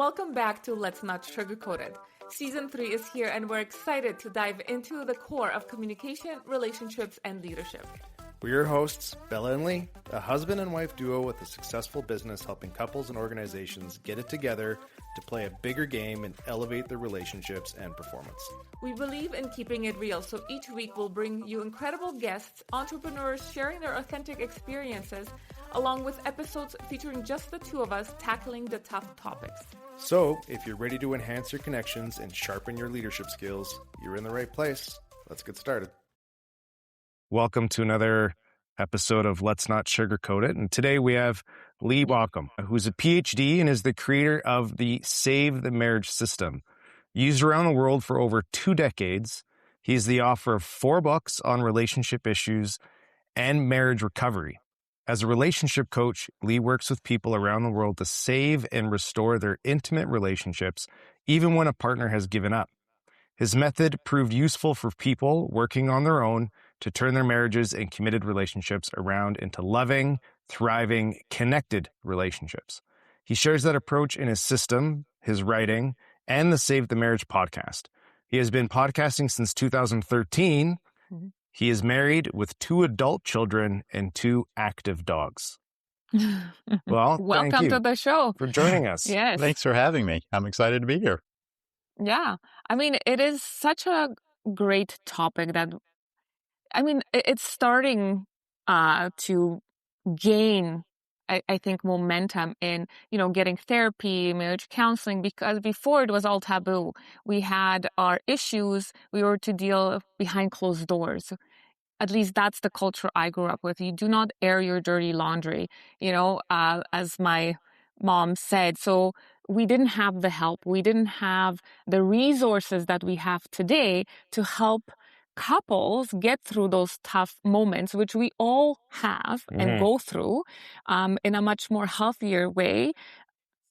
Welcome back to Let's Not Sugarcoat It. Season 3 is here and we're excited to dive into the core of communication, relationships, and leadership. We're your hosts, Bella and Lee, a husband and wife duo with a successful business helping couples and organizations get it together to play a bigger game and elevate their relationships and performance. We believe in keeping it real, so each week we'll bring you incredible guests, entrepreneurs sharing their authentic experiences, along with episodes featuring just the two of us tackling the tough topics. So, if you're ready to enhance your connections and sharpen your leadership skills, you're in the right place. Let's get started. Welcome to another episode of Let's Not Sugarcoat It. And today we have Lee Baucom, who's a PhD and is the creator of the Save the Marriage system. Used around the world for over 2 decades, he's the author of 4 books on relationship issues and marriage recovery. As a relationship coach, Lee works with people around the world to save and restore their intimate relationships, even when a partner has given up. His method proved useful for people working on their own to turn their marriages and committed relationships around into loving, thriving, connected relationships. He shares that approach in his system, his writing, and the Save the Marriage podcast. He has been podcasting since 2013. He is married with 2 adult children and 2 active dogs. Well, welcome to the show. For joining us. Yes. Thanks for having me. I'm excited to be here. Yeah. I mean, it is such a great topic that, I mean, it's starting to gain, I think, momentum in, getting therapy, marriage counseling, because before it was all taboo. We had our issues, we were to deal behind closed doors. At least that's the culture I grew up with. You do not air your dirty laundry, as my mom said. So we didn't have the help. We didn't have the resources that we have today to help couples get through those tough moments, which we all have and go through in a much more healthier way,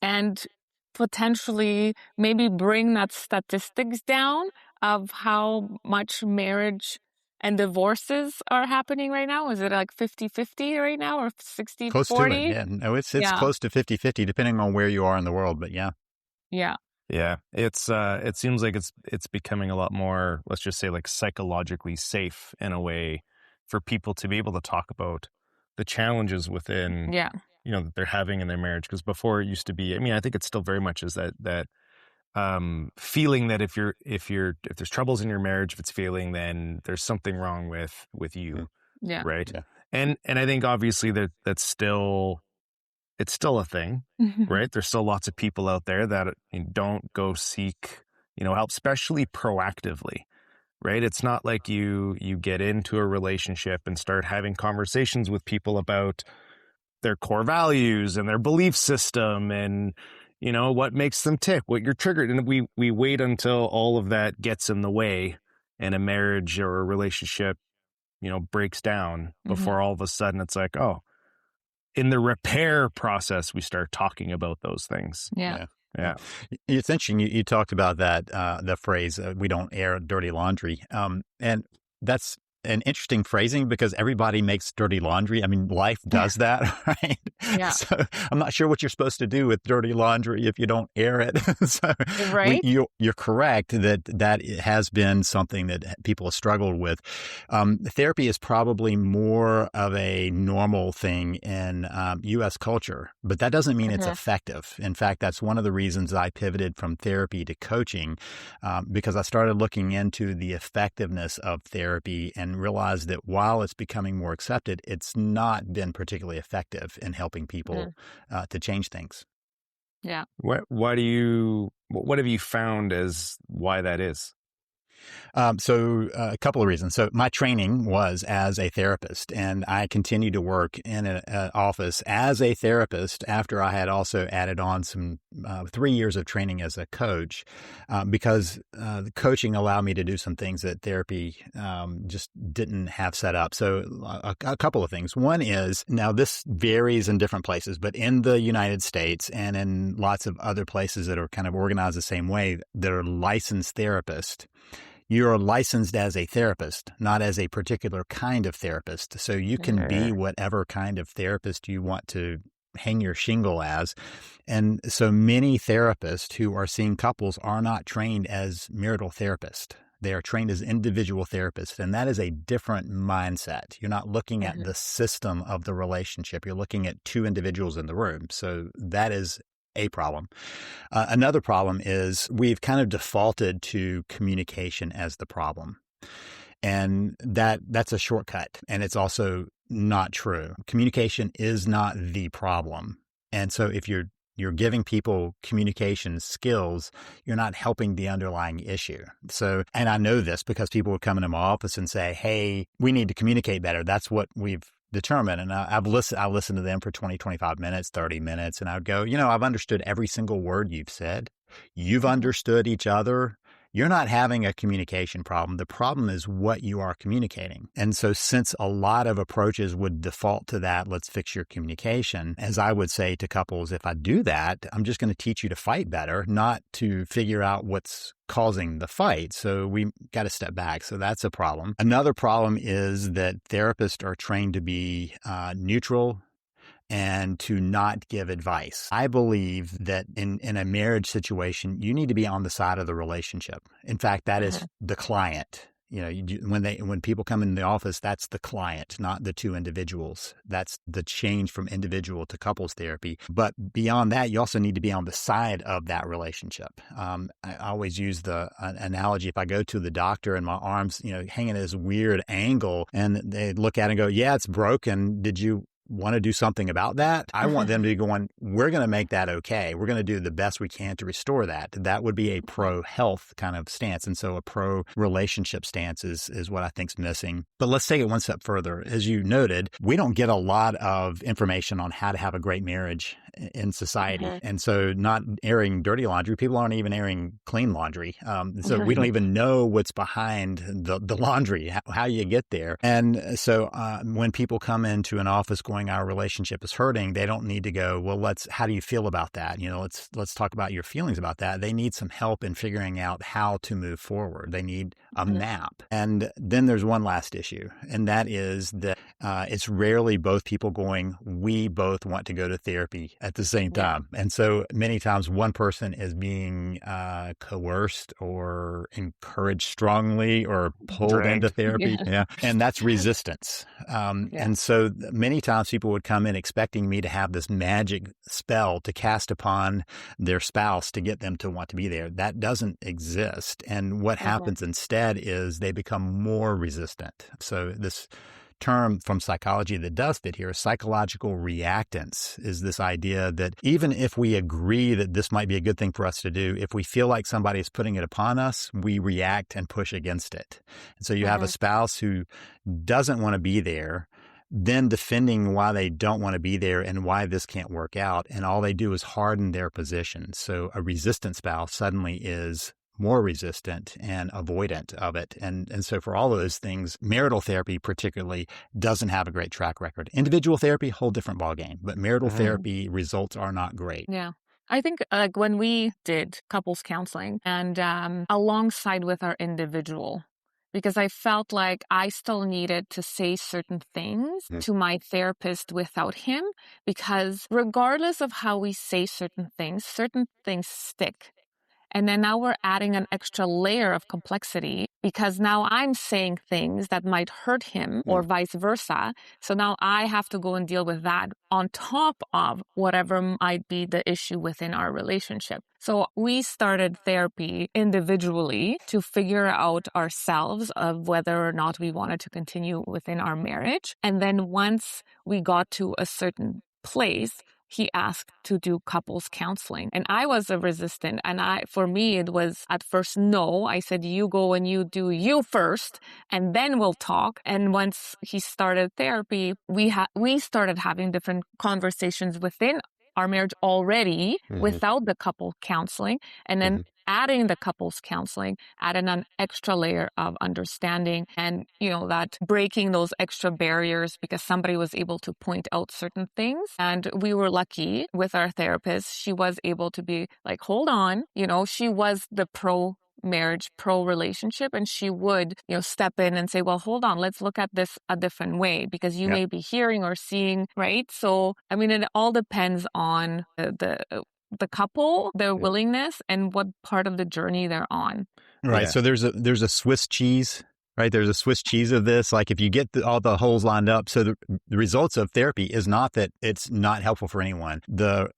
and potentially maybe bring that statistics down of how much marriage and divorces are happening right now. Is it like 50-50 right now or 60-40? Close to it, yeah. No, it's close to 50-50 depending on where you are in the world, but yeah. Yeah. Yeah, it's it seems like it's becoming a lot more, let's just say, like psychologically safe in a way for people to be able to talk about the challenges within, that they're having in their marriage. Because before it used to be, I mean, I think it still very much is that feeling that if there's troubles in your marriage, if it's failing, then there's something wrong with you, right? Yeah. And I think obviously that's still. It's still a thing, right? There's still lots of people out there that don't go seek, help, especially proactively, right? It's not like you get into a relationship and start having conversations with people about their core values and their belief system and, what makes them tick, what you're triggered. And we wait until all of that gets in the way and a marriage or a relationship, breaks down before all of a sudden it's like, oh, in the repair process, we start talking about those things. Yeah. It's interesting. You talked about that, the phrase, we don't air dirty laundry. And that's an interesting phrasing because everybody makes dirty laundry. I mean, life does that, right? Yeah. So I'm not sure what you're supposed to do with dirty laundry if you don't air it. So right. You're correct that it has been something that people have struggled with. Therapy is probably more of a normal thing in U.S. culture, but that doesn't mean it's effective. In fact, that's one of the reasons I pivoted from therapy to coaching, because I started looking into the effectiveness of therapy and realized that while it's becoming more accepted, it's not been particularly effective in helping people to change things. Yeah. What have you found as why that is? So a couple of reasons. So my training was as a therapist, and I continued to work in an office as a therapist after I had also added on some 3 years of training as a coach, because the coaching allowed me to do some things that therapy just didn't have set up. So a couple of things. One is, now this varies in different places, but in the United States and in lots of other places that are kind of organized the same way, that are licensed therapists, you're licensed as a therapist, not as a particular kind of therapist. So you can be whatever kind of therapist you want to hang your shingle as. And so many therapists who are seeing couples are not trained as marital therapists. They are trained as individual therapists, and that is a different mindset. You're not looking at the system of the relationship. You're looking at two individuals in the room. So that is a problem. Another problem is we've kind of defaulted to communication as the problem. And that's a shortcut. And it's also not true. Communication is not the problem. And so if you're giving people communication skills, you're not helping the underlying issue. So, and I know this because people would come into my office and say, hey, we need to communicate better. That's what we've determined. And I listened to them for 20, 25 minutes, 30 minutes. And I would go, I've understood every single word you've said. You've understood each other. You're not having a communication problem. The problem is what you are communicating. And so since a lot of approaches would default to that, let's fix your communication, as I would say to couples, if I do that, I'm just going to teach you to fight better, not to figure out what's causing the fight. So we got to step back. So that's a problem. Another problem is that therapists are trained to be neutral and to not give advice. I believe that in a marriage situation, you need to be on the side of the relationship. In fact, that is the client. When people come in the office, that's the client, not the two individuals. That's the change from individual to couples therapy. But beyond that, you also need to be on the side of that relationship. I always use the analogy, if I go to the doctor and my arm's, hanging at this weird angle, and they look at it and go, yeah, it's broken. Did you want to do something about that? I want them to be going, we're going to make that okay. We're going to do the best we can to restore that. That would be a pro-health kind of stance. And so a pro-relationship stance is what I think's missing. But let's take it one step further. As you noted, we don't get a lot of information on how to have a great marriage in society. And so not airing dirty laundry, people aren't even airing clean laundry. So we don't even know what's behind the laundry, how you get there. And so when people come into an office going, our relationship is hurting, they don't need to go, well, how do you feel about that? Let's talk about your feelings about that. They need some help in figuring out how to move forward. They need a map. And then there's one last issue, and that is that it's rarely both people going, we both want to go to therapy at the same time. And so many times one person is being coerced or encouraged strongly or pulled into therapy. And that's resistance. And so many times people would come in expecting me to have this magic spell to cast upon their spouse to get them to want to be there. That doesn't exist. And what happens instead is they become more resistant. So this term from psychology that does fit here, psychological reactance, is this idea that even if we agree that this might be a good thing for us to do, if we feel like somebody is putting it upon us, we react and push against it. And so you have a spouse who doesn't want to be there, then defending why they don't want to be there and why this can't work out. And all they do is harden their position. So a resistant spouse suddenly is more resistant and avoidant of it. And so for all of those things, marital therapy particularly doesn't have a great track record. Individual therapy, whole different ballgame, but marital therapy results are not great. Yeah. I think when we did couples counseling and alongside with our individual, because I felt like I still needed to say certain things to my therapist without him, because regardless of how we say certain things stick. And then now we're adding an extra layer of complexity because now I'm saying things that might hurt him or vice versa. So now I have to go and deal with that on top of whatever might be the issue within our relationship. So we started therapy individually to figure out ourselves of whether or not we wanted to continue within our marriage. And then once we got to a certain place, he asked to do couples counseling. And I was resistant. And for me, it was at first, no. I said, you go and you do you first, and then we'll talk. And once he started therapy, we started having different conversations within our marriage already without the couple counseling. And then adding the couples counseling, adding an extra layer of understanding and, that breaking those extra barriers because somebody was able to point out certain things. And we were lucky with our therapist. She was able to be like, hold on, she was the pro marriage, pro relationship, and she would, step in and say, well, hold on, let's look at this a different way because you may be hearing or seeing, right? So, I mean, it all depends on the couple, their willingness, and what part of the journey they're on. Right. Yeah. So there's a Swiss cheese, right? There's a Swiss cheese of this. Like if you get all the holes lined up, so the results of therapy is not that it's not helpful for anyone. The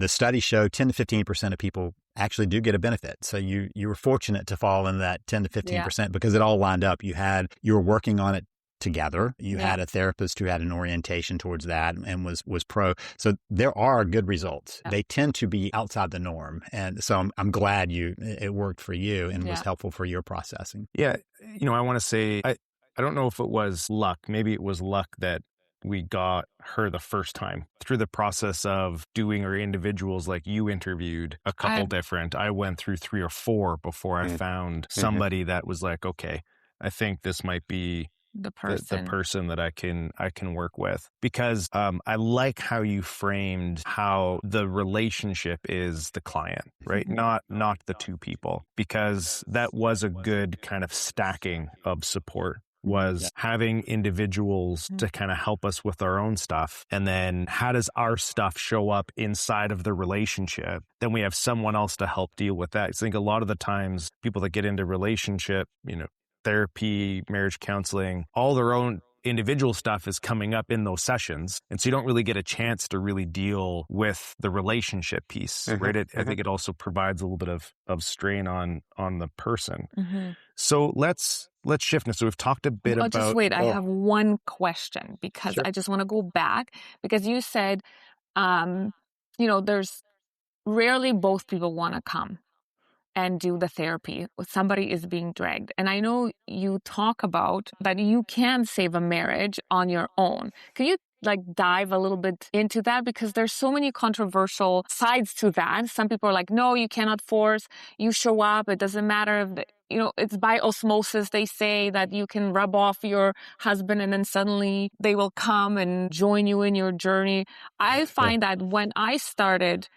studies show 10 to 15% of people actually do get a benefit. So you were fortunate to fall in that 10 to 15% because it all lined up. You were working on it together. You had a therapist who had an orientation towards that and was pro. So there are good results. They tend to be outside the norm. And so I'm glad it worked for you and was helpful for your processing. Yeah. I want to say, I don't know if it was luck. Maybe it was luck that we got her the first time through the process of doing our individuals. Like you interviewed a couple different. I went through 3 or 4 before I found somebody that was like, okay, I think this might be the person that I can work with, because I like how you framed how the relationship is the client, right? Not the two people, because that was a good kind of stacking of support, was having individuals to kind of help us with our own stuff. And then how does our stuff show up inside of the relationship? Then we have someone else to help deal with that. I think a lot of the times people that get into relationship, therapy, marriage counseling, all their own individual stuff is coming up in those sessions. And so you don't really get a chance to really deal with the relationship piece, right? I think it also provides a little bit of strain on the person. So let's shift now. So we've talked a bit about... Just wait, I have one question because I just want to go back because you said, there's rarely both people want to come and do the therapy. Somebody is being dragged. And I know you talk about that you can save a marriage on your own. Can you dive a little bit into that? Because there's so many controversial sides to that. Some people are like, no, you cannot force. You show up. It doesn't matter if, it's by osmosis. They say that you can rub off your husband and then suddenly they will come and join you in your journey. I find that when I started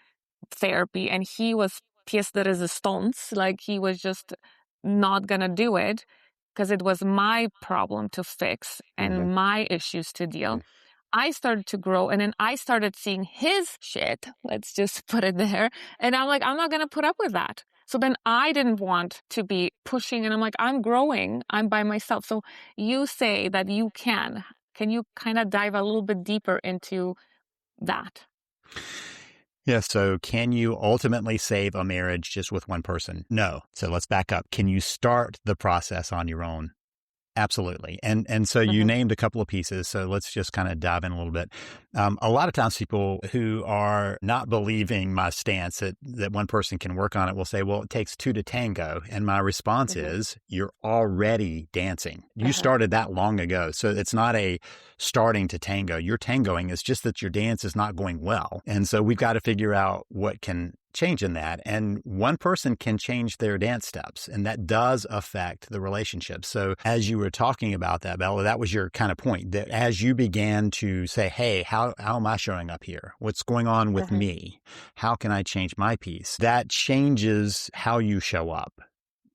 therapy and he was pièce de résistance, like he was just not gonna do it because it was my problem to fix and my issues to deal. I started to grow and then I started seeing his shit, let's just put it there. And I'm like, I'm not gonna put up with that. So then I didn't want to be pushing and I'm like, I'm growing, I'm by myself. So you say that you can. Can you kind of dive a little bit deeper into that? Yeah. So can you ultimately save a marriage just with one person? No. So let's back up. Can you start the process on your own? Absolutely. And so you named a couple of pieces. So let's just kind of dive in a little bit. A lot of times people who are not believing my stance that one person can work on it will say, well, it takes 2 to tango. And my response is, you're already dancing. You started that long ago. So it's not a starting to tango. You're tangoing. It's just that your dance is not going well. And so we've got to figure out what can change in that. And one person can change their dance steps, and that does affect the relationship. So as you were talking about that, Bella, that was your kind of point, that as you began to say, hey, how am I showing up here? What's going on with me? How can I change my piece? That changes how you show up.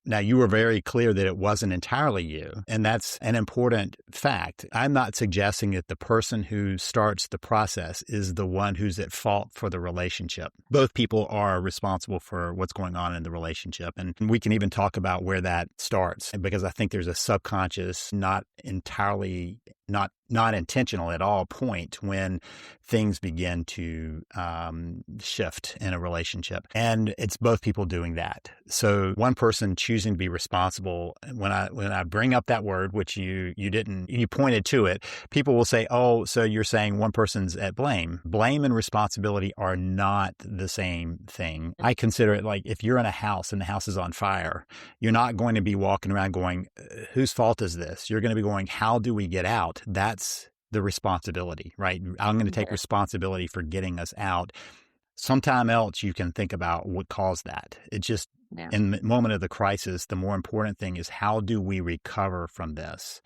Now, you were very clear that it wasn't entirely you, and that's an important fact. I'm not suggesting that the person who starts the process is the one who's at fault for the relationship. Both people are responsible for what's going on in the relationship, and we can even talk about where that starts, because I think there's a subconscious, not intentional at all point when things begin to shift in a relationship. And it's both people doing that. So one person choosing to be responsible, when I bring up that word, which you pointed to it, people will say, oh, so you're saying one person's at blame. Blame and responsibility are not the same thing. I consider it like if you're in a house and the house is on fire, you're not going to be walking around going, whose fault is this? You're going to be going, how do we get out? That's the responsibility, right? I'm going to take responsibility for getting us out. Sometime else you can think about what caused that. It just, in the moment of the crisis, the more important thing is how do we recover from this?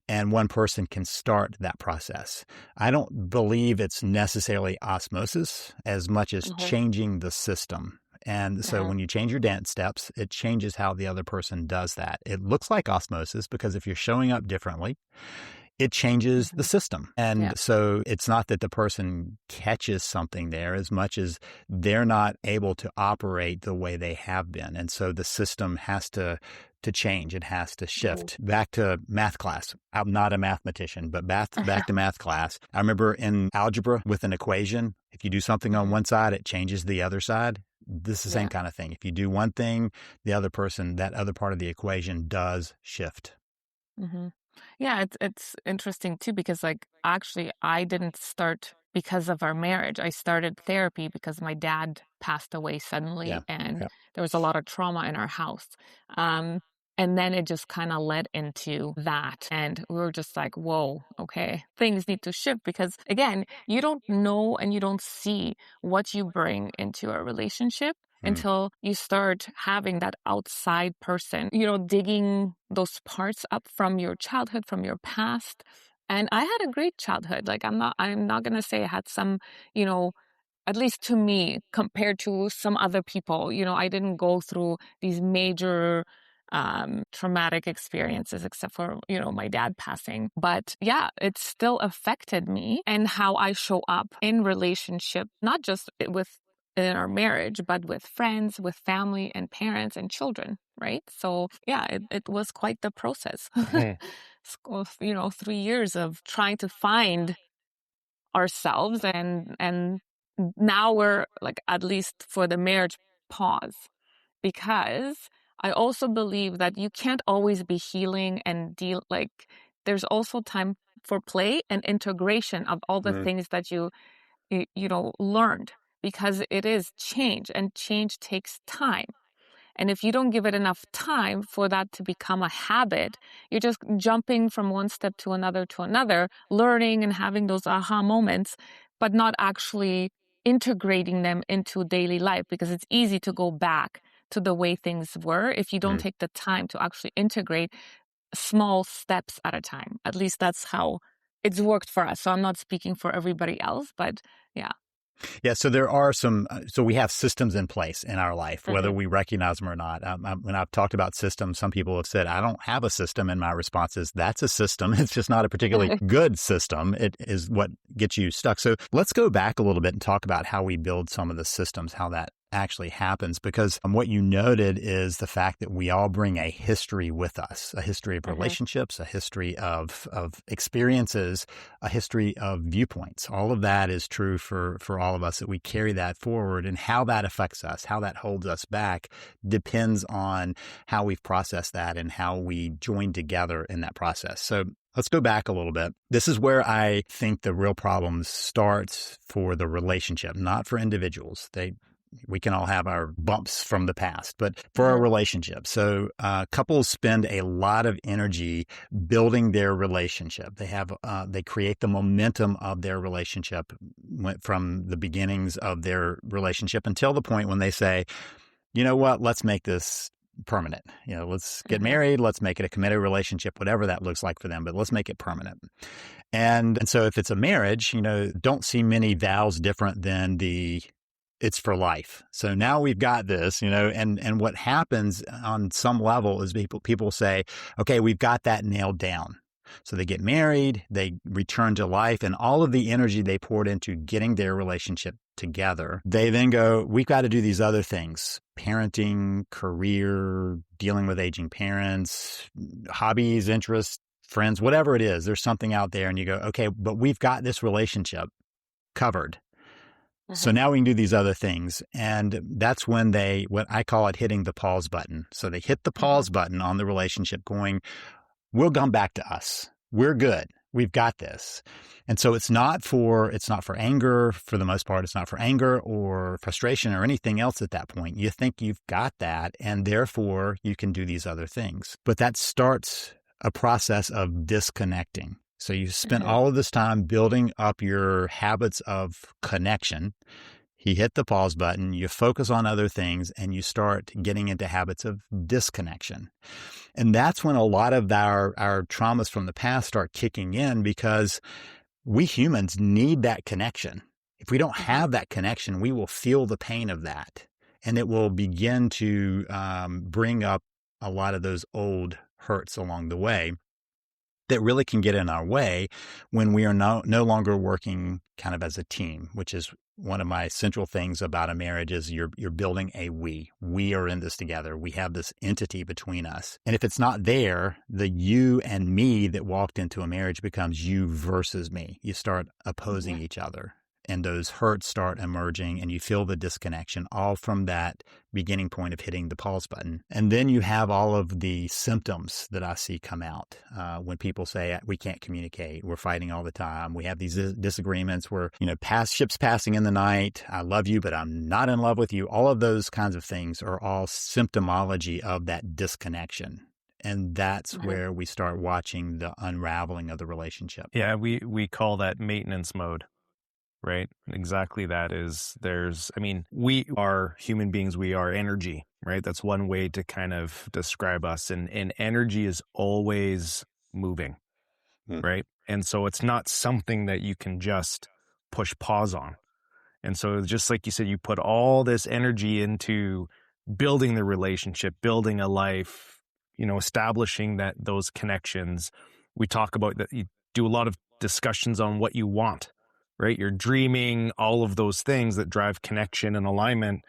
And one person can start that process. I don't believe it's necessarily osmosis as much as changing the system. And so when you change your dance steps, it changes how the other person does that. It looks like osmosis because if you're showing up differently, it changes the system. And so it's not that the person catches something there as much as they're not able to operate the way they have been. And so the system has to change. It has to shift. Back to math class. I'm not a mathematician, but back to math class. I remember in algebra with an equation, if you do something on one side, it changes the other side. This is the same kind of thing. If you do one thing, the other person, that other part of the equation does shift. Mm-hmm. Yeah, it's interesting too because like actually I didn't start because of our marriage. I started therapy because my dad passed away suddenly and there was a lot of trauma in our house. And then it just kind of led into that. And we were just like, whoa, okay, things need to shift because again, you don't know and you don't see what you bring into a relationship until you start having that outside person, digging those parts up from your childhood, from your past. And I had a great childhood. Like I'm not going to say I had some, at least to me, compared to some other people, I didn't go through these major traumatic experiences except for, my dad passing. But yeah, it still affected me and how I show up in relationship, not just in our marriage, but with friends, with family and parents and children, right? So yeah, it was quite the process. 3 years of trying to find ourselves and now we're like, at least for the marriage, pause. Because I also believe that you can't always be healing and there's also time for play and integration of all the things that you learned, because it is change and change takes time. And if you don't give it enough time for that to become a habit, you're just jumping from one step to another, learning and having those aha moments, but not actually integrating them into daily life, because it's easy to go back to the way things were if you don't take the time to actually integrate small steps at a time. At least that's how it's worked for us. So I'm not speaking for everybody else, but yeah. Yeah, so there are so we have systems in place in our life, whether we recognize them or not. When I've talked about systems, some people have said, I don't have a system, and my response is, that's a system. It's just not a particularly good system. It is what gets you stuck. So let's go back a little bit and talk about how we build some of the systems, how that actually happens, because what you noted is the fact that we all bring a history with us, a history of relationships, a history of experiences, a history of viewpoints. All of that is true for all of us, that we carry that forward, and how that affects us, how that holds us back, depends on how we've processed that and how we join together in that process. So let's go back a little bit. This is where I think the real problem starts for the relationship, not for individuals. We can all have our bumps from the past, but for a relationship. So couples spend a lot of energy building their relationship. They create the momentum of their relationship from the beginnings of their relationship until the point when they say, you know what, let's make this permanent. Let's get married. Let's make it a committed relationship, whatever that looks like for them, but let's make it permanent. And so if it's a marriage, don't see many vows different than it's for life. So now we've got this, and what happens on some level is people say, okay, we've got that nailed down. So they get married, they return to life, and all of the energy they poured into getting their relationship together, they then go, we've got to do these other things: parenting, career, dealing with aging parents, hobbies, interests, friends, whatever it is. There's something out there, and you go, okay, but we've got this relationship covered. So now we can do these other things. And that's when what I call it, hitting the pause button. So they hit the pause button on the relationship going, we'll come back to us. We're good. We've got this. And so it's not for anger. For the most part, it's not for anger or frustration or anything else at that point. You think you've got that, and therefore you can do these other things. But that starts a process of disconnecting. So you spent all of this time building up your habits of connection. You hit the pause button, you focus on other things, and you start getting into habits of disconnection. And that's when a lot of our traumas from the past start kicking in, because we humans need that connection. If we don't have that connection, we will feel the pain of that. And it will begin to bring up a lot of those old hurts along the way that really can get in our way when we are no longer working kind of as a team, which is one of my central things about a marriage is you're building a we. We are in this together. We have this entity between us. And if it's not there, the you and me that walked into a marriage becomes you versus me. You start opposing each other. And those hurts start emerging and you feel the disconnection all from that beginning point of hitting the pause button. And then you have all of the symptoms that I see come out when people say, we can't communicate. We're fighting all the time. We have these disagreements where, ships passing in the night. I love you, but I'm not in love with you. All of those kinds of things are all symptomology of that disconnection. And that's where we start watching the unraveling of the relationship. Yeah, we call that maintenance mode. Right? Exactly that is we are human beings, we are energy, right? That's one way to kind of describe us. And energy is always moving, right? And so it's not something that you can just push pause on. And so just like you said, you put all this energy into building the relationship, building a life, establishing those connections. We talk about that. You do a lot of discussions on what you want. Right? You're dreaming, all of those things that drive connection and alignment.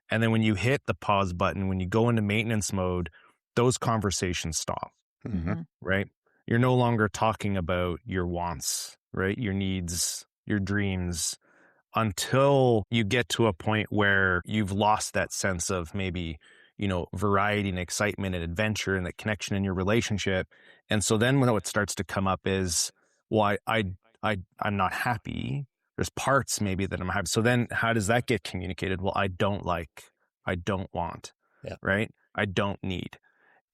And then when you hit the pause button, when you go into maintenance mode, those conversations stop, right? You're no longer talking about your wants, right? Your needs, your dreams, until you get to a point where you've lost that sense of maybe, variety and excitement and adventure and the connection in your relationship. And so then when it starts to come up is, well, I'm not happy. There's parts maybe that I'm happy. So then how does that get communicated? Well, I don't want, right? I don't need.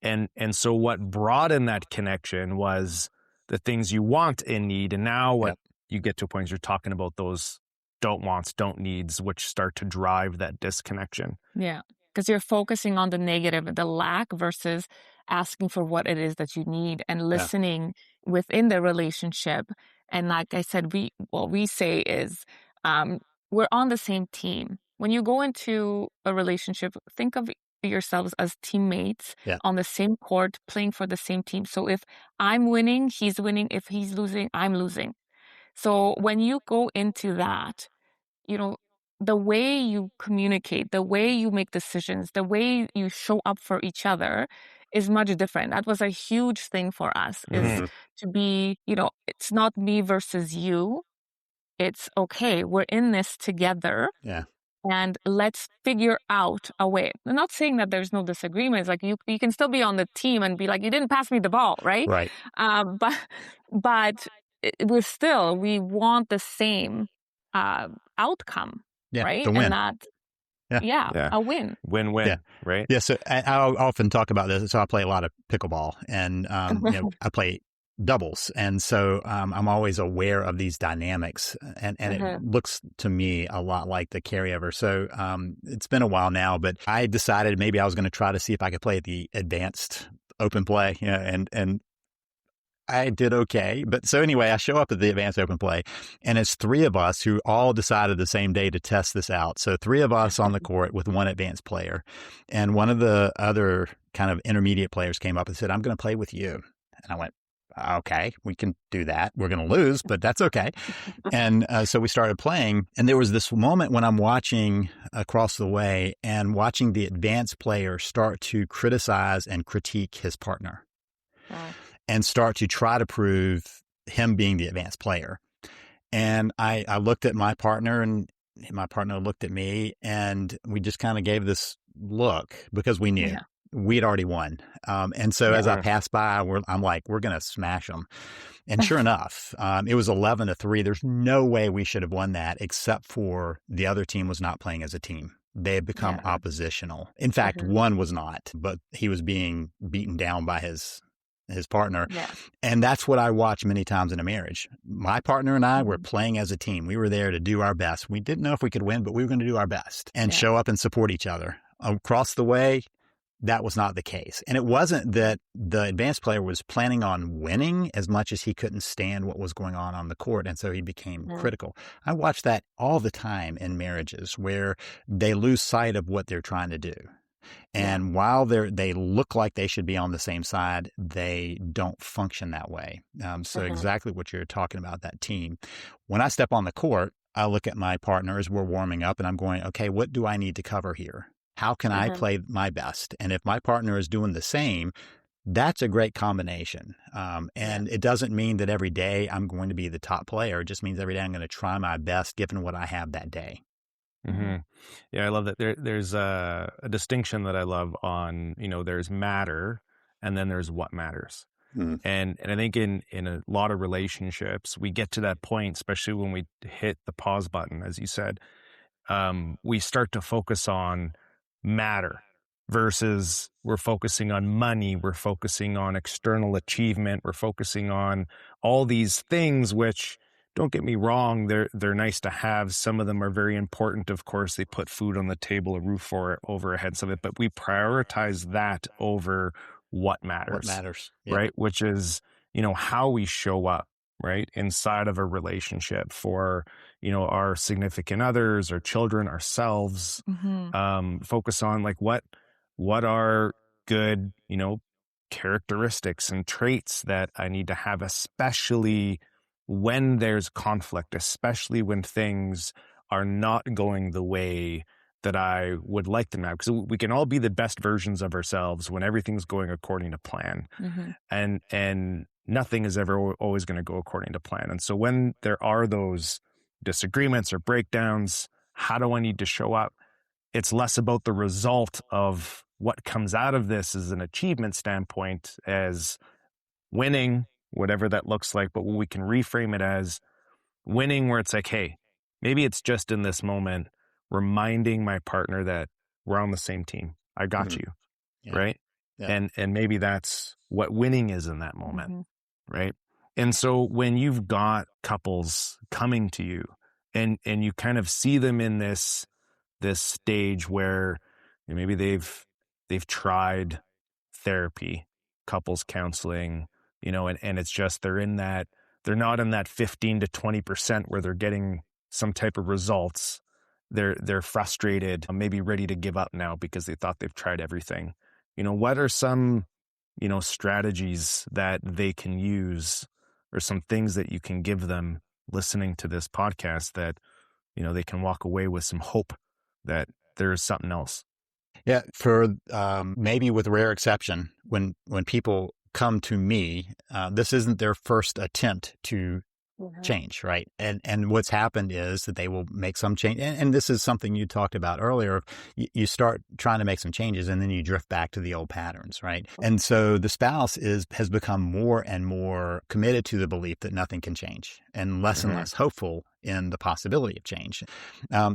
And so what brought in that connection was the things you want and need. And now what you get to a point is you're talking about those don't wants, don't needs, which start to drive that disconnection. Yeah. Because you're focusing on the negative, the lack versus asking for what it is that you need and listening within the relationship. And like I said, what we say is we're on the same team. When you go into a relationship, think of yourselves as teammates on the same court, playing for the same team. So if I'm winning, he's winning. If he's losing, I'm losing. So when you go into that, the way you communicate, the way you make decisions, the way you show up for each other is much different. That was a huge thing for us, is to be, it's not me versus you. It's okay, we're in this together. Yeah. And let's figure out a way. I'm not saying that there's no disagreements. Like you can still be on the team and be like, you didn't pass me the ball, right? Right. But we want the same outcome. Yeah, right? the win. And that, a win. Win-win, right? Yeah, so I often talk about this. So I play a lot of pickleball and I play doubles. And so I'm always aware of these dynamics and it looks to me a lot like the carryover. So it's been a while now, but I decided maybe I was going to try to see if I could play the advanced open play, and I did okay. But so anyway, I show up at the advanced open play and it's three of us who all decided the same day to test this out. So three of us on the court with one advanced player. And one of the other kind of intermediate players came up and said, I'm going to play with you. And I went, okay, we can do that. We're going to lose, but that's okay. And so we started playing. And there was this moment when I'm watching across the way and watching the advanced player start to criticize and critique his partner. Wow. And start to try to prove him being the advanced player. And I looked at my partner and my partner looked at me and we just kind of gave this look because we knew we'd already won. And so as I passed by, I'm like, we're going to smash them. And sure enough, it was 11-3. There's no way we should have won that except for the other team was not playing as a team. They had become oppositional. In fact, one was not, but he was being beaten down by his partner. Yeah. And that's what I watch many times in a marriage. My partner and I were playing as a team. We were there to do our best. We didn't know if we could win, but we were going to do our best and show up and support each other. Across the way, that was not the case. And it wasn't that the advanced player was planning on winning as much as he couldn't stand what was going on the court. And so he became critical. I watch that all the time in marriages where they lose sight of what they're trying to do. And while they look like they should be on the same side, they don't function that way. So exactly what you're talking about, that team. When I step on the court, I look at my partner as we're warming up and I'm going, okay, what do I need to cover here? How can I play my best? And if my partner is doing the same, that's a great combination. And it doesn't mean that every day I'm going to be the top player. It just means every day I'm going to try my best given what I have that day. Mm-hmm. Yeah, I love that. There's a distinction that I love on, there's matter and then there's what matters. And I think in a lot of relationships, we get to that point, especially when we hit the pause button, as you said, we start to focus on matter versus we're focusing on money, we're focusing on external achievement, we're focusing on all these things, which, don't get me wrong, they're nice to have. Some of them are very important. Of course, they put food on the table, a roof over our heads of it, but we prioritize that over what matters. Right? Which is, how we show up, right, inside of a relationship for, our significant others, our children, ourselves. Focus on like what are good, characteristics and traits that I need to have, especially when there's conflict, especially when things are not going the way that I would like them to have. Because we can all be the best versions of ourselves when everything's going according to plan. And nothing is ever always going to go according to plan. And so when there are those disagreements or breakdowns, how do I need to show up? It's less about the result of what comes out of this as an achievement standpoint, as winning, whatever that looks like, but we can reframe it as winning where it's like, hey, maybe it's just in this moment, reminding my partner that we're on the same team. I got you, right? And maybe that's what winning is in that moment, right? And so when you've got couples coming to you and you kind of see them in this stage where maybe they've tried therapy, couples counseling, and it's just they're not in that 15 to 20% where they're getting some type of results. They're frustrated, maybe ready to give up now because they thought they've tried everything. What are some, strategies that they can use or some things that you can give them listening to this podcast that, they can walk away with some hope that there's something else? Yeah. For maybe with rare exception, when people come to me, this isn't their first attempt to change, right? And what's happened is that they will make some change. And this is something you talked about earlier. You start trying to make some changes and then you drift back to the old patterns, right? And so the spouse has become more and more committed to the belief that nothing can change and less hopeful in the possibility of change.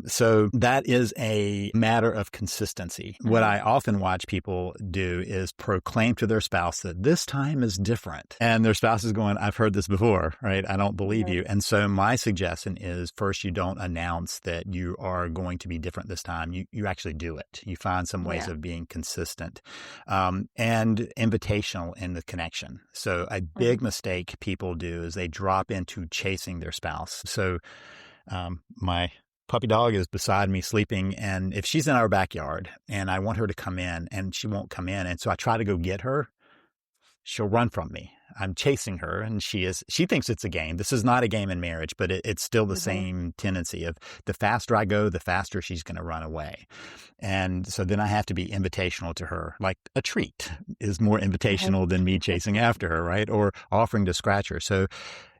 So that is a matter of consistency. What I often watch people do is proclaim to their spouse that this time is different. And their spouse is going, I've heard this before, right? I don't believe you. And so my suggestion is first, you don't announce that you are going to be different this time. You actually do it. You find some ways of being consistent and invitational in the connection. So a big mistake people do is they drop into chasing their spouse. So my puppy dog is beside me sleeping, and if she's in our backyard and I want her to come in and she won't come in, and so I try to go get her, she'll run from me. I'm chasing her and she thinks it's a game. This is not a game in marriage, but it's still the same tendency of the faster I go, the faster she's going to run away. And so then I have to be invitational to her, like a treat is more invitational than me chasing after her, right? Or offering to scratch her. So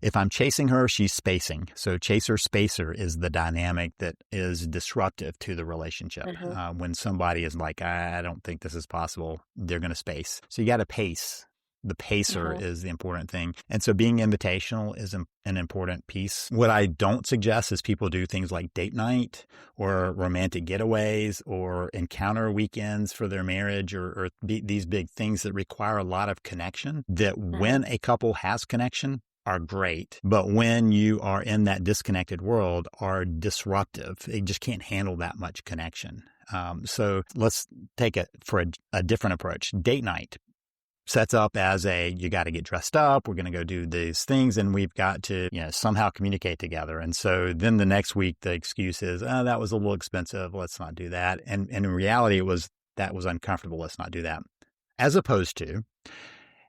if I'm chasing her, she's spacing. So chaser spacer is the dynamic that is disruptive to the relationship. When somebody is like, I don't think this is possible, they're going to space. So you got to pace. The pacer is the important thing. And so being invitational is an important piece. What I don't suggest is people do things like date night or romantic getaways or encounter weekends for their marriage or these big things that require a lot of connection, that when a couple has connection, are great. But when you are in that disconnected world, are disruptive. They just can't handle that much connection. So let's take it for a different approach. Date night sets up as you got to get dressed up. We're going to go do these things and we've got to, somehow communicate together. And so then the next week, the excuse is, oh, that was a little expensive. Let's not do that. And in reality, that was uncomfortable. Let's not do that. As opposed to,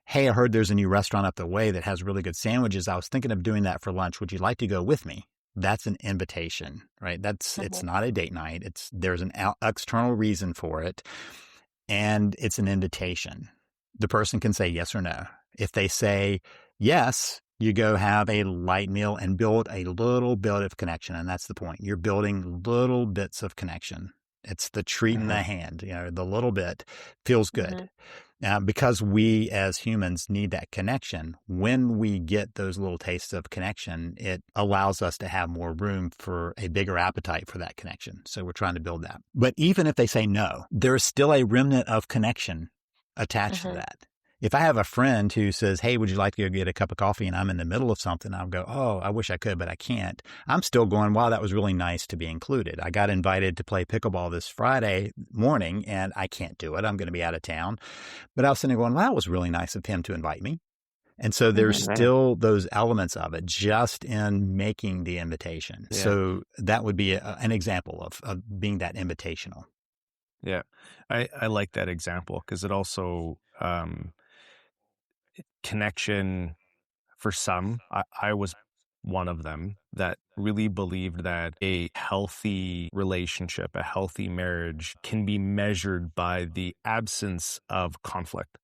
hey, I heard there's a new restaurant up the way that has really good sandwiches. I was thinking of doing that for lunch. Would you like to go with me? That's an invitation, right? It's not a date night. There's an external reason for it. And it's an invitation. The person can say yes or no. If they say yes, you go have a light meal and build a little bit of connection. And that's the point. You're building little bits of connection. It's the treat in the hand, the little bit feels good. Because we as humans need that connection. When we get those little tastes of connection, it allows us to have more room for a bigger appetite for that connection. So we're trying to build that. But even if they say no, there's still a remnant of connection attached to that. If I have a friend who says, hey, would you like to go get a cup of coffee? And I'm in the middle of something, I'll go, oh, I wish I could, but I can't. I'm still going, wow, that was really nice to be included. I got invited to play pickleball this Friday morning and I can't do it. I'm going to be out of town. But I was sitting there going, wow, that was really nice of him to invite me. And so there's still those elements of it just in making the invitation. Yeah. So that would be an example of being that invitational. Yeah, I like that example because it also connection for some. I was one of them that really believed that a healthy relationship, a healthy marriage can be measured by the absence of conflict.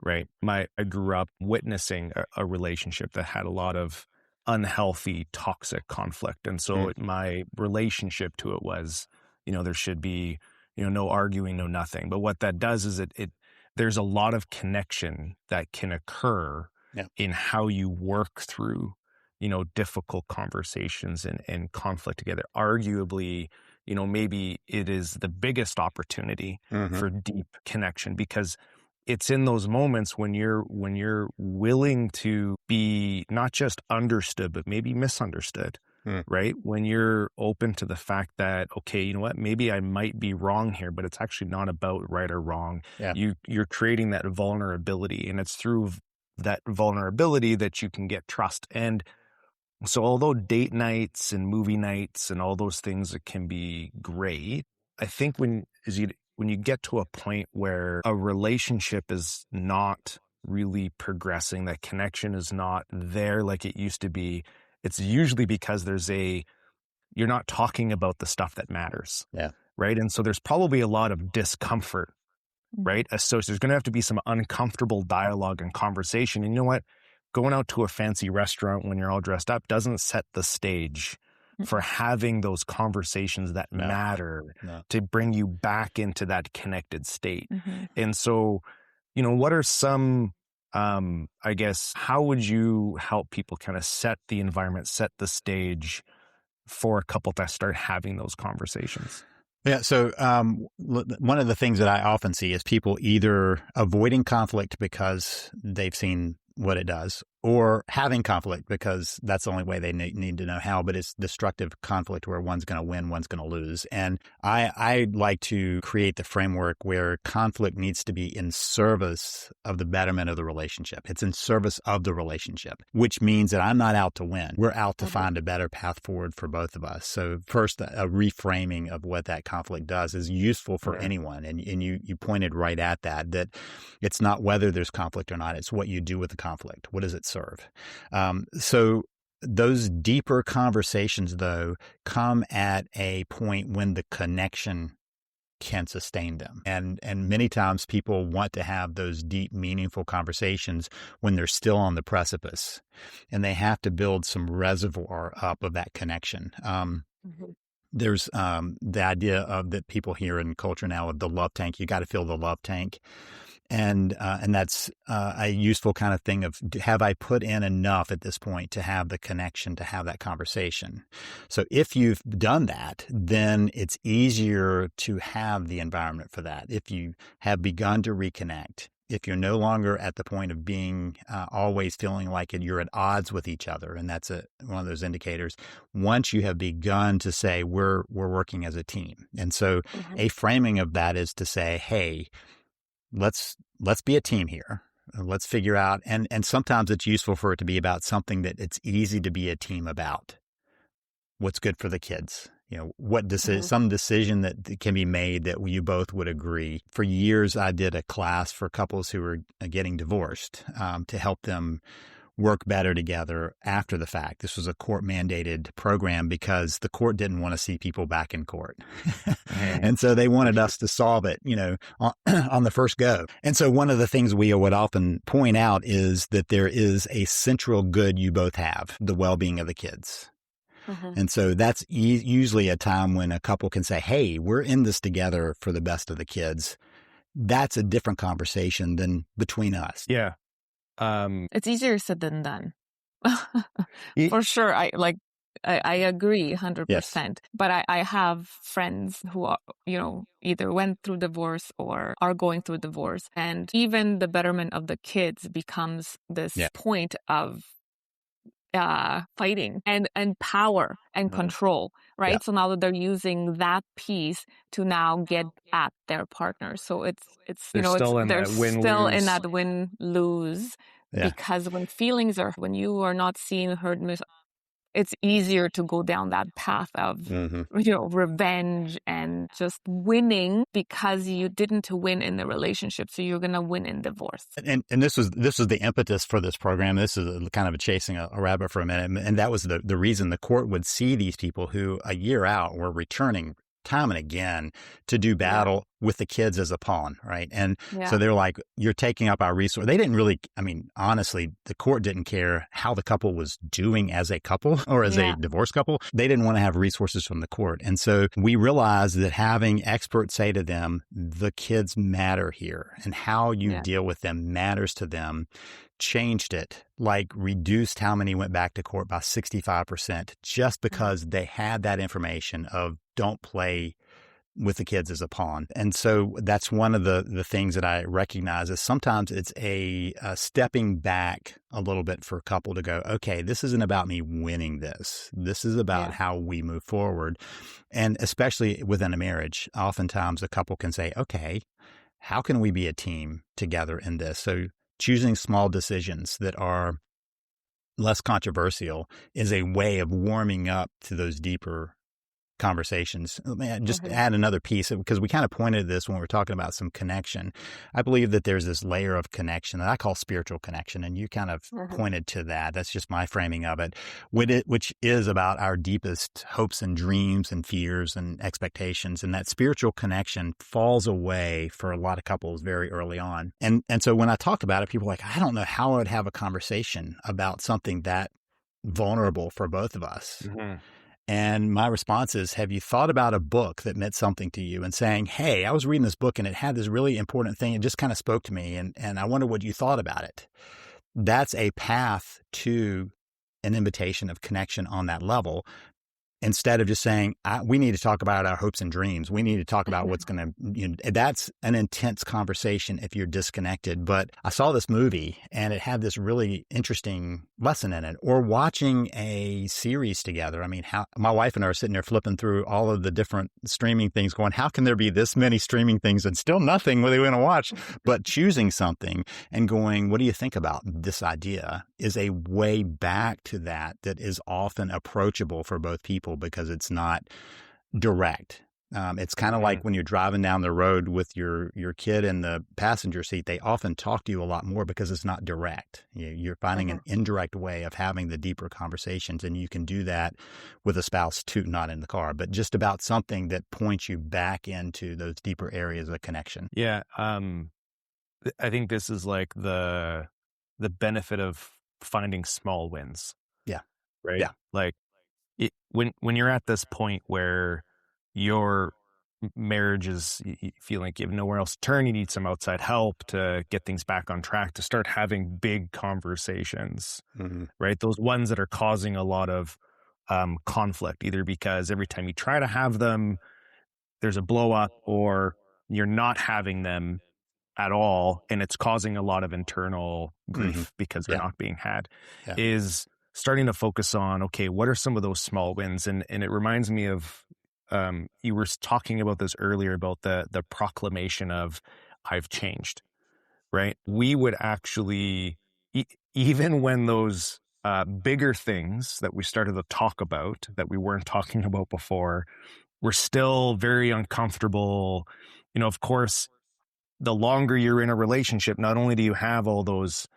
Right. I grew up witnessing a relationship that had a lot of unhealthy, toxic conflict. And so my relationship to it was, there should be, no arguing, no nothing. But what that does is there's a lot of connection that can occur in how you work through, difficult conversations and conflict together. Arguably, maybe it is the biggest opportunity for deep connection because it's in those moments when you're willing to be not just understood, but maybe misunderstood. Right? When you're open to the fact that, okay, you know what, maybe I might be wrong here, but it's actually not about right or wrong. Yeah. You're creating that vulnerability, and it's through that vulnerability that you can get trust. And so although date nights and movie nights and all those things can be great, I think when you get to a point where a relationship is not really progressing, that connection is not there like it used to be, it's usually because you're not talking about the stuff that matters. Yeah. Right. And so there's probably a lot of discomfort, right? So there's going to have to be some uncomfortable dialogue and conversation. And you know what? Going out to a fancy restaurant when you're all dressed up doesn't set the stage for having those conversations that matter to bring you back into that connected state. And so, what are some, I guess, how would you help people kind of set the environment, set the stage for a couple to start having those conversations? Yeah. So one of the things that I often see is people either avoiding conflict because they've seen what it does, or having conflict because that's the only way they need to know how, but it's destructive conflict where one's going to win, one's going to lose. And I like to create the framework where conflict needs to be in service of the betterment of the relationship. It's in service of the relationship, which means that I'm not out to win. We're out to find a better path forward for both of us. So first, a reframing of what that conflict does is useful for anyone. And you pointed right at that it's not whether there's conflict or not, it's what you do with the conflict. What does it serve? So those deeper conversations, though, come at a point when the connection can sustain them. And many times people want to have those deep, meaningful conversations when they're still on the precipice, and they have to build some reservoir up of that connection. There's the idea of that people hear in culture now of the love tank. You got to fill the love tank. And that's a useful kind of thing of, have I put in enough at this point to have the connection, to have that conversation? So if you've done that, then it's easier to have the environment for that. If you have begun to reconnect, if you're no longer at the point of being always feeling like you're at odds with each other, and that's one of those indicators, once you have begun to say we're working as a team. And so a framing of that is to say, hey, let's be a team here. Let's figure out, and sometimes it's useful for it to be about something that it's easy to be a team about. What's good for the kids? Some decision that can be made that you both would agree. For years, I did a class for couples who were getting divorced to help them work better together after the fact. This was a court-mandated program because the court didn't want to see people back in court. And so they wanted us to solve it, on the first go. And so one of the things we would often point out is that there is a central good you both have, the well-being of the kids. And so that's usually a time when a couple can say, hey, we're in this together for the best of the kids. That's a different conversation than between us. Yeah. It's easier said than done. For sure. I agree 100%. Yes. But I have friends who are, either went through divorce or are going through divorce. And even the betterment of the kids becomes this point of fighting and power and control, right? Yeah. So now that they're using that piece to now get at their partner. So they're still in that win-lose because when you are not seen, heard, it's easier to go down that path of, revenge and just winning because you didn't win in the relationship. So you're going to win in divorce. And this was the impetus for this program. This is kind of chasing a rabbit for a minute. And that was the reason the court would see these people who a year out were returning time and again to do battle with the kids as a pawn, right? And so they're like, you're taking up our resource. They didn't really, honestly, the court didn't care how the couple was doing as a couple or as a divorced couple. They didn't want to have resources from the court. And so we realized that having experts say to them, the kids matter here and how you deal with them matters to them, changed it, like reduced how many went back to court by 65% just because they had that information of don't play with the kids as a pawn. And so that's one of the things that I recognize is sometimes it's a stepping back a little bit for a couple to go, okay, this isn't about me winning this. This is about how we move forward. And especially within a marriage, oftentimes a couple can say, okay, how can we be a team together in this? So choosing small decisions that are less controversial is a way of warming up to those deeper conversations. Just add another piece because we kind of pointed to this when we were talking about some connection. I believe that there's this layer of connection that I call spiritual connection, and you kind of pointed to that. That's just my framing of it, which is about our deepest hopes and dreams and fears and expectations. And that spiritual connection falls away for a lot of couples very early on. And so when I talk about it, people are like, I don't know how I would have a conversation about something that vulnerable for both of us. And my response is, have you thought about a book that meant something to you and saying, hey, I was reading this book and it had this really important thing. It just kind of spoke to me. And I wonder what you thought about it. That's a path to an invitation of connection on that level. Instead of just saying, we need to talk about our hopes and dreams. We need to talk about what's going to, that's an intense conversation if you're disconnected. But I saw this movie and it had this really interesting lesson in it. Or watching a series together. My wife and I are sitting there flipping through all of the different streaming things going, how can there be this many streaming things and still nothing we want to watch? But choosing something and going, what do you think about this idea is a way back to that is often approachable for both people because it's not direct. It's kind of like when you're driving down the road with your kid in the passenger seat, they often talk to you a lot more because it's not direct. You're finding an indirect way of having the deeper conversations, and you can do that with a spouse too, not in the car, but just about something that points you back into those deeper areas of connection. Yeah. I think this is like the benefit of finding small wins. Yeah. Right. Yeah. Like when you're at this point where your marriage is, you feel like you have nowhere else to turn, you need some outside help to get things back on track, to start having big conversations, right? Those ones that are causing a lot of conflict, either because every time you try to have them, there's a blow up, or you're not having them at all, and it's causing a lot of internal grief because they're not being had, is starting to focus on, okay, what are some of those small wins? And it reminds me of, you were talking about this earlier about the proclamation of I've changed, right? We would actually, even when those bigger things that we started to talk about that we weren't talking about before, we're still very uncomfortable. Of course, the longer you're in a relationship, not only do you have all those,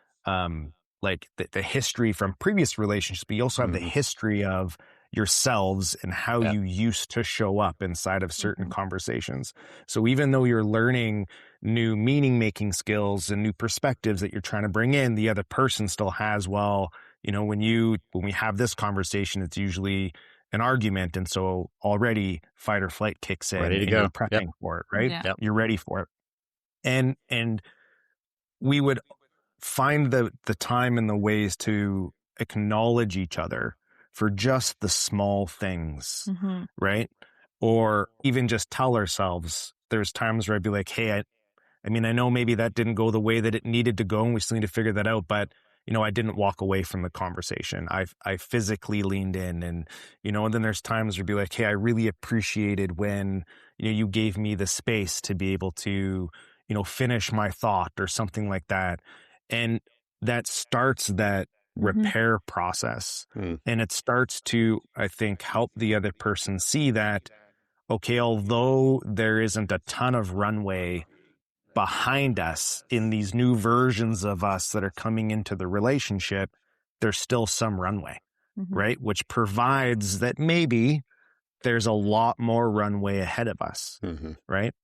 like the history from previous relationships, but you also have the history of yourselves and how you used to show up inside of certain conversations. So even though you're learning new meaning making skills and new perspectives that you're trying to bring in, the other person still has, when we have this conversation, it's usually an argument. And so already fight or flight kicks in, Ready to and go. you're prepping for it, right? Yeah. You're ready for it. And we would find the time and the ways to acknowledge each other for just the small things, right? Or even just tell ourselves, there's times where I'd be like, hey, I mean, I know maybe that didn't go the way that it needed to go, and we still need to figure that out, but I didn't walk away from the conversation. I physically leaned in, and then there's times where I'd be like, hey, I really appreciated when you gave me the space to be able to finish my thought or something like that. And that starts that repair process. And it starts to, I think, help the other person see that, okay, although there isn't a ton of runway behind us in these new versions of us that are coming into the relationship, there's still some runway, right? Which provides that maybe there's a lot more runway ahead of us, right?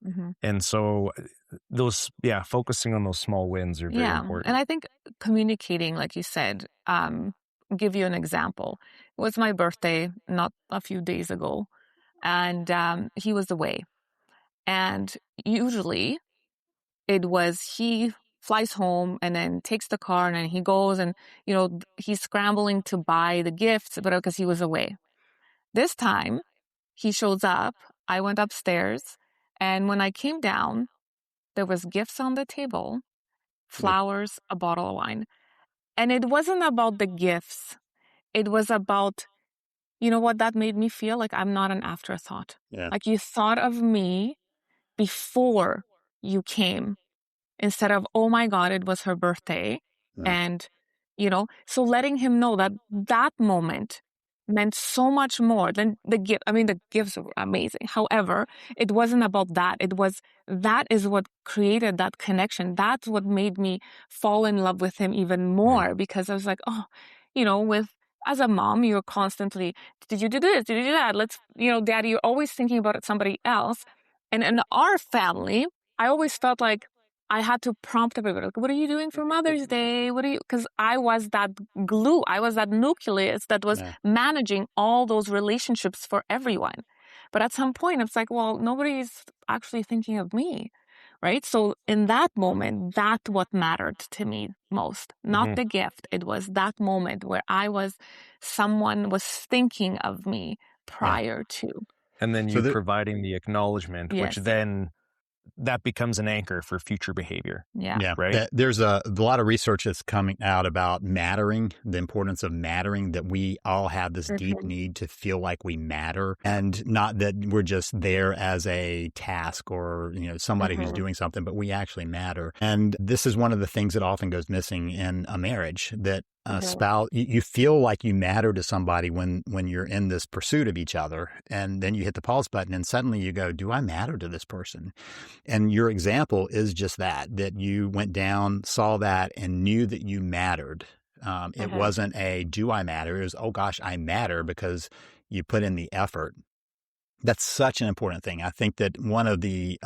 And so focusing on those small wins are very important. And I think communicating, like you said, give you an example. It was my birthday not a few days ago, and he was away. And usually it was he flies home and then takes the car and then he goes and, he's scrambling to buy the gifts, but because he was away. This time he shows up, I went upstairs, and when I came down, there was gifts on the table, flowers, a bottle of wine. And it wasn't about the gifts. It was about, what that made me feel like I'm not an afterthought. Yeah. Like you thought of me before you came, instead of, oh my God, it was her birthday. And, so letting him know that moment meant so much more than the gift. I mean, the gifts were amazing. However, it wasn't about that. That is what created that connection. That's what made me fall in love with him even more, because I was like, oh, as a mom, you're constantly, did you do this? Did you do that? Daddy, you're always thinking about somebody else. And in our family, I always felt like I had to prompt everybody, like, what are you doing for Mother's Day? Because I was that glue. I was that nucleus that was managing all those relationships for everyone. But at some point, it's like, well, nobody's actually thinking of me, right? So in that moment, that's what mattered to me most, not the gift. It was that moment where someone was thinking of me prior to. And then providing the acknowledgement, which Yes. then that becomes an anchor for future behavior. Yeah. Right. There's a lot of research that's coming out about mattering, the importance of mattering, that we all have this deep need to feel like we matter, and not that we're just there as a task or, somebody who's doing something, but we actually matter. And this is one of the things that often goes missing in a marriage, that a spouse, you feel like you matter to somebody when you're in this pursuit of each other, and then you hit the pause button and suddenly you go, do I matter to this person? And your example is just that you went down, saw that, and knew that you mattered. It wasn't a, do I matter? It was, oh gosh, I matter, because you put in the effort. That's such an important thing. I think that one of the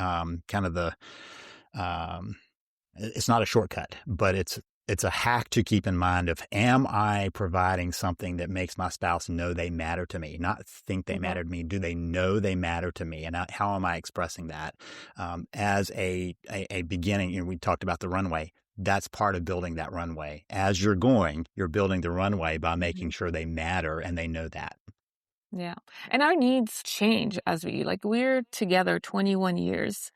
it's not a shortcut, but it's a hack to keep in mind of, am I providing something that makes my spouse know they matter to me? Not think they matter to me. Do they know they matter to me? And how am I expressing that? As a beginning, we talked about the runway. That's part of building that runway. As you're going, you're building the runway by making sure they matter and they know that. Yeah. And our needs change as we're together 21 years,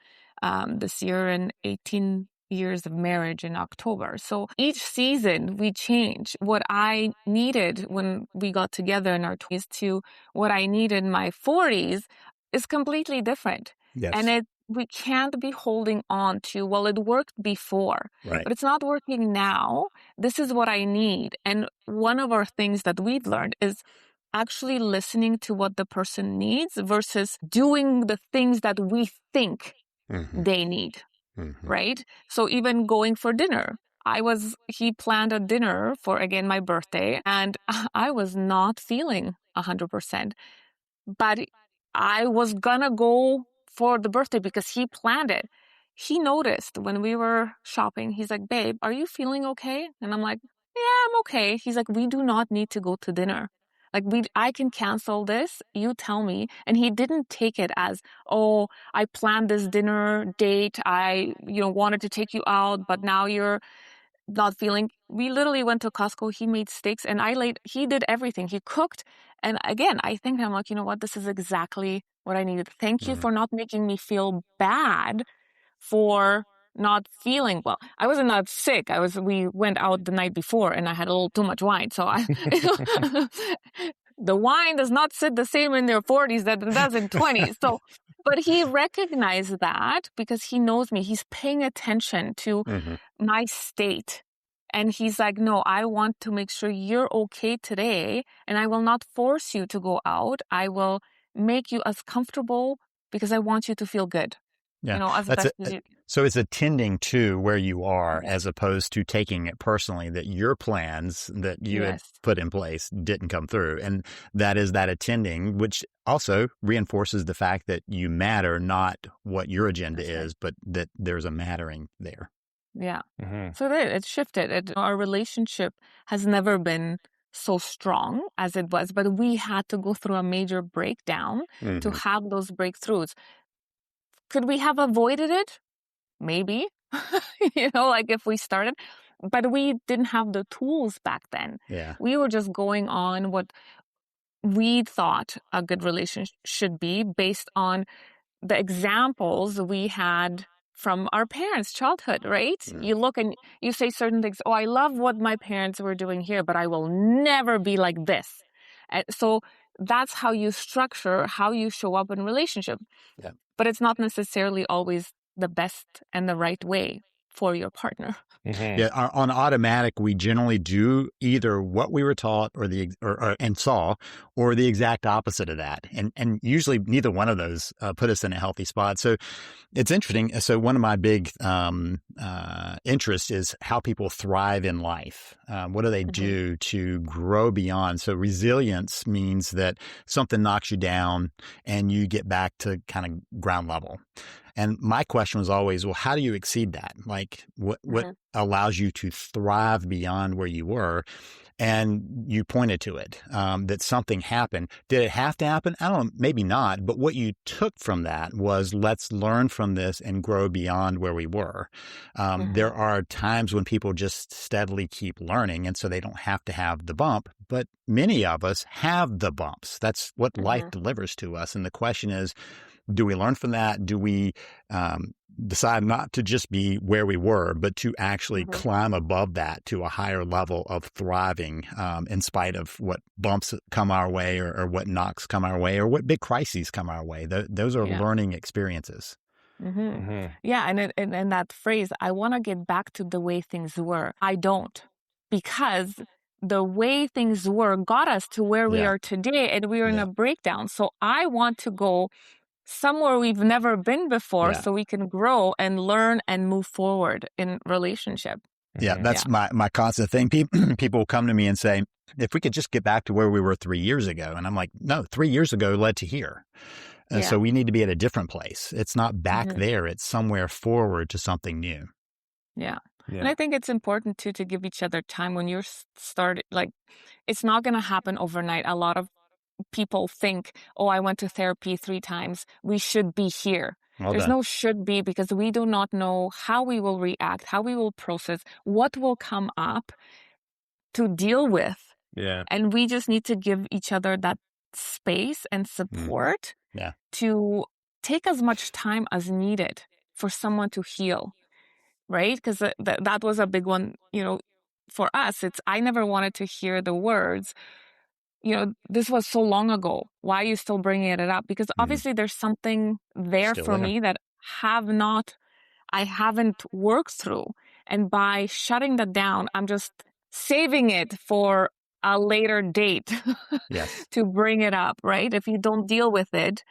this year, and 18 years of marriage in October. So each season we change. What I needed when we got together in our 20s to what I needed in my 40s is completely different. Yes. And we can't be holding on to, well, it worked before, Right. but it's not working now. This is what I need. And one of our things that we've learned is actually listening to what the person needs versus doing the things that we think they need, right? So even going for dinner, he planned a dinner for, again, my birthday, and I was not feeling 100%. But I was gonna go for the birthday because he planned it. He noticed when we were shopping, he's like, babe, are you feeling okay? And I'm like, yeah, I'm okay. He's like, we do not need to go to dinner. Like I can cancel this. You tell me. And he didn't take it as, oh, I planned this dinner date. I, wanted to take you out, but now you're not feeling. We literally went to Costco. He made steaks and he did everything. He cooked. And again, I think I'm like, you know what? This is exactly what I needed. Thank you for not making me feel bad for not feeling well. I wasn't not sick. We went out the night before and I had a little too much wine. So the wine does not sit the same in their 40s that it does in 20s. So, but he recognized that because he knows me. He's paying attention to my state. And he's like, no, I want to make sure you're okay today. And I will not force you to go out. I will make you as comfortable because I want you to feel good. Yeah, As best as you. So it's attending to where you are as opposed to taking it personally that your plans that you had put in place didn't come through. And that is that attending, which also reinforces the fact that you matter, not what your agenda is, but that there's a mattering there. Yeah. So it shifted. Our relationship has never been so strong as it was, but we had to go through a major breakdown to have those breakthroughs. Could we have avoided it? Maybe, like if we started, but we didn't have the tools back then. Yeah. We were just going on what we thought a good relationship should be based on the examples we had from our parents' childhood, right? You look and you say certain things. Oh, I love what my parents were doing here, but I will never be like this. And so that's how you structure how you show up in relationship. Yeah. But it's not necessarily always the best and the right way for your partner. Yeah, on automatic, we generally do either what we were taught and saw, or the exact opposite of that, and usually neither one of those put us in a healthy spot. So it's interesting. So one of my big interests is how people thrive in life. What do they do to grow beyond? So resilience means that something knocks you down and you get back to kind of ground level. And my question was always, well, how do you exceed that? Like what allows you to thrive beyond where you were? And you pointed to it, that something happened. Did it have to happen? I don't know, maybe not. But what you took from that was, let's learn from this and grow beyond where we were. There are times when people just steadily keep learning, and so they don't have to have the bump. But many of us have the bumps. That's what life delivers to us. And the question is, do we learn from that? Do we decide not to just be where we were, but to actually climb above that to a higher level of thriving in spite of what bumps come our way or what knocks come our way or what big crises come our way? Those are learning experiences. Yeah, and that phrase, I want to get back to the way things were. I don't, because the way things were got us to where we are today, and we are in a breakdown. So I want to go somewhere we've never been before so we can grow and learn and move forward in relationship. Yeah, that's my constant thing. People come to me and say, if we could just get back to where we were 3 years ago. And I'm like, no, 3 years ago led to here. So we need to be at a different place. It's not back there. It's somewhere forward to something new. Yeah. And I think it's important too to give each other time when you're started. Like, it's not going to happen overnight. A lot of people think, oh, I went to therapy 3 times. We should be here. There's no should be, because we do not know how we will react, how we will process, what will come up to deal with. Yeah. And we just need to give each other that space and support to take as much time as needed for someone to heal. right? Because that was a big one, for us. I never wanted to hear the words, this was so long ago. Why are you still bringing it up? Because obviously there's something there Still for there. me that I haven't worked through. And by shutting that down, I'm just saving it for a later date Yes. to bring it up, right? If you don't deal with it,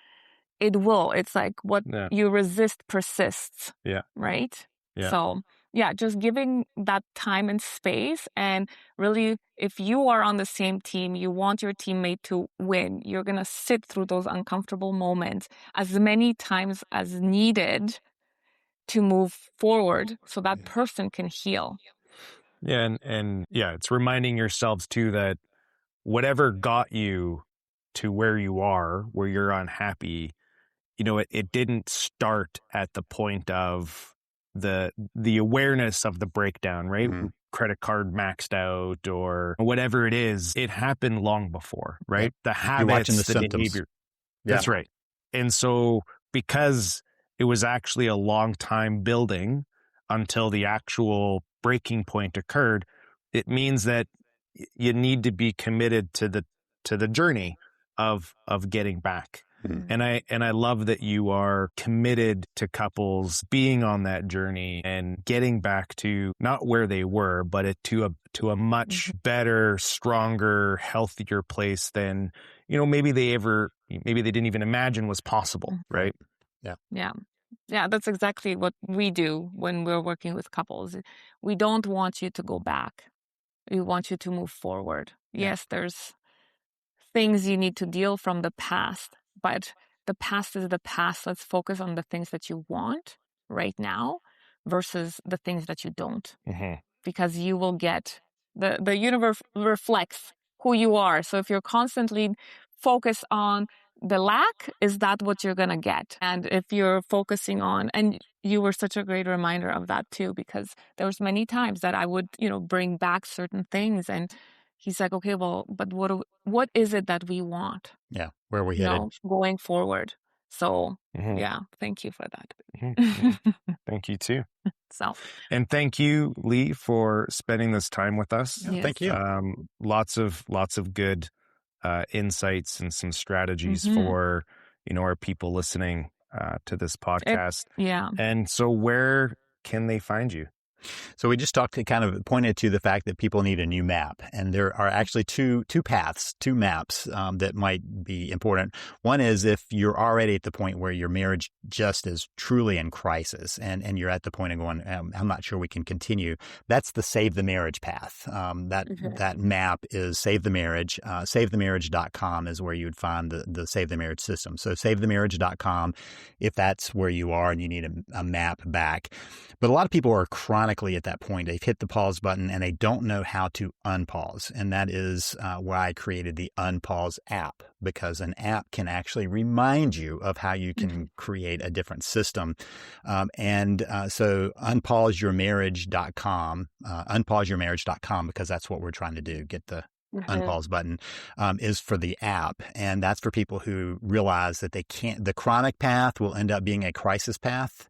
it will. It's like what you resist persists. Yeah. Right? Yeah. So, yeah, just giving that time and space. And really, if you are on the same team, you want your teammate to win, you're going to sit through those uncomfortable moments as many times as needed to move forward so that person can heal. Yeah. And yeah, it's reminding yourselves too that whatever got you to where you are, where you're unhappy, it didn't start at the point of the awareness of the breakdown, right? Credit card maxed out or whatever it is. It happened long before, right? Yep. The habits, You're watching the symptoms. behavior. That's right. And so because it was actually a long time building until the actual breaking point occurred, it means that you need to be committed to the journey of getting back. And I love that you are committed to couples being on that journey and getting back to not where they were, but to a much better, stronger, healthier place than, maybe they didn't even imagine was possible. Right. Yeah. Yeah. Yeah. That's exactly what we do when we're working with couples. We don't want you to go back. We want you to move forward. Yeah. Yes, there's things you need to deal from the past, but the past is the past. Let's focus on the things that you want right now versus the things that you don't. Because you will get the universe reflects who you are. So if you're constantly focused on the lack, is that what you're going to get? And if you're focusing on, and you were such a great reminder of that too, because there was many times that I would, bring back certain things, and he's like, okay, well, but what is it that we want? Yeah. Where are we headed? Going forward. So yeah, thank you for that. Thank you too. So, and thank you, Lee, for spending this time with us. Yeah, thank you. Lots of good insights and some strategies for our people listening to this podcast. And so, where can they find you? So we just kind of pointed to the fact that people need a new map, and there are actually two paths, two maps that might be important. One is if you're already at the point where your marriage just is truly in crisis, and you're at the point of going, I'm not sure we can continue. That's the Save the Marriage path. That map is Save the Marriage. SaveTheMarriage.com is where you would find the Save the Marriage system. So SaveTheMarriage.com, if that's where you are and you need a map back. But a lot of people are chronically at that point. They've hit the pause button and they don't know how to unpause. And that is why I created the Unpause app, because an app can actually remind you of how you can create a different system. So unpauseyourmarriage.com, unpauseyourmarriage.com, because that's what we're trying to do, get the unpause button, is for the app. And that's for people who realize that they can't, the chronic path will end up being a crisis path.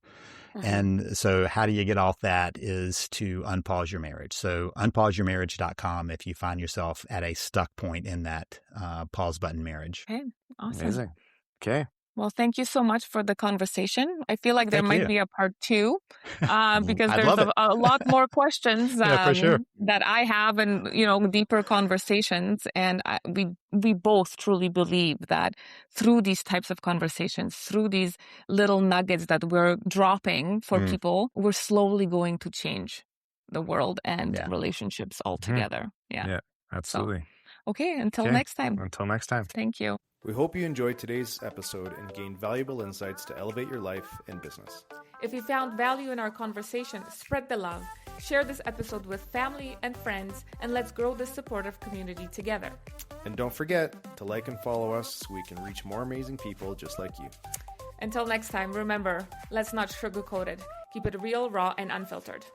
And so how do you get off that is to unpause your marriage. So unpauseyourmarriage.com if you find yourself at a stuck point in that pause button marriage. Okay, awesome. Amazing. Okay. Well, thank you so much for the conversation. I feel like there might be a part 2 because there's a lot more questions for sure. that I have, and deeper conversations. And we both truly believe that through these types of conversations, through these little nuggets that we're dropping for people, we're slowly going to change the world and relationships altogether. Yeah, absolutely. So, okay, until next time. Until next time. Thank you. We hope you enjoyed today's episode and gained valuable insights to elevate your life and business. If you found value in our conversation, spread the love. Share this episode with family and friends, and let's grow this supportive community together. And don't forget to like and follow us so we can reach more amazing people just like you. Until next time, remember, let's not sugarcoat it. Keep it real, raw, and unfiltered.